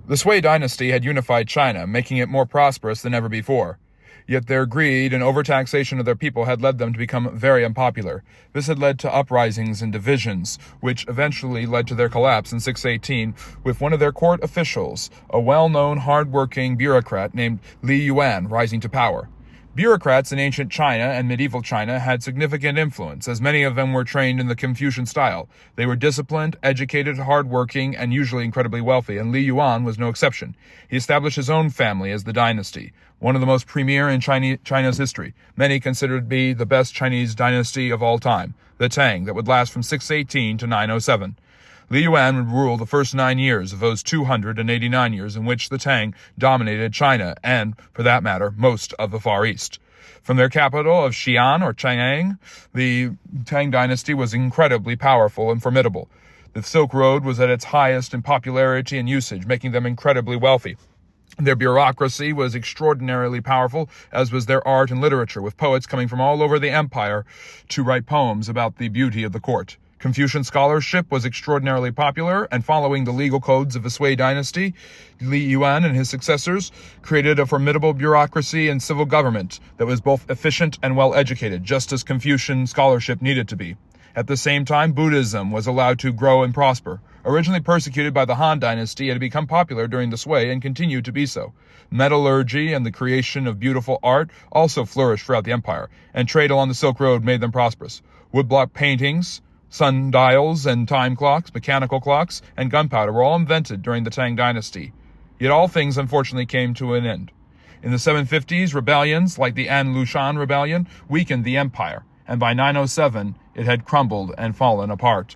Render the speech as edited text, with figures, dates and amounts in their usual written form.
The Sui dynasty had unified China, making it more prosperous than ever before. Yet their greed and overtaxation of their people had led them to become very unpopular. This had led to uprisings and divisions, which eventually led to their collapse in 618, with one of their court officials, a well-known, hard-working bureaucrat named Li Yuan, rising to power. Bureaucrats in ancient China and medieval China had significant influence, as many of them were trained in the Confucian style. They were disciplined, educated, hardworking, and usually incredibly wealthy, and Li Yuan was no exception. He established his own family as the dynasty, one of the most premier in China's history. Many consider it to be the best Chinese dynasty of all time, the Tang, that would last from 618 to 907. Li Yuan would rule the first 9 years of those 289 years in which the Tang dominated China and, for that matter, most of the Far East. From their capital of Xi'an or Chang'an, the Tang dynasty was incredibly powerful and formidable. The Silk Road was at its highest in popularity and usage, making them incredibly wealthy. Their bureaucracy was extraordinarily powerful, as was their art and literature, with poets coming from all over the empire to write poems about the beauty of the court. Confucian scholarship was extraordinarily popular, and following the legal codes of the Sui dynasty, Li Yuan and his successors created a formidable bureaucracy and civil government that was both efficient and well-educated, just as Confucian scholarship needed to be. At the same time, Buddhism was allowed to grow and prosper. Originally persecuted by the Han dynasty, it had become popular during the Sui and continued to be so. Metallurgy and the creation of beautiful art also flourished throughout the empire, and trade along the Silk Road made them prosperous. Woodblock paintings, sundials and time clocks, mechanical clocks, and gunpowder were all invented during the Tang dynasty. Yet all things unfortunately came to an end. In the 750s, rebellions like the An Lushan rebellion weakened the empire, and by 907 it had crumbled and fallen apart.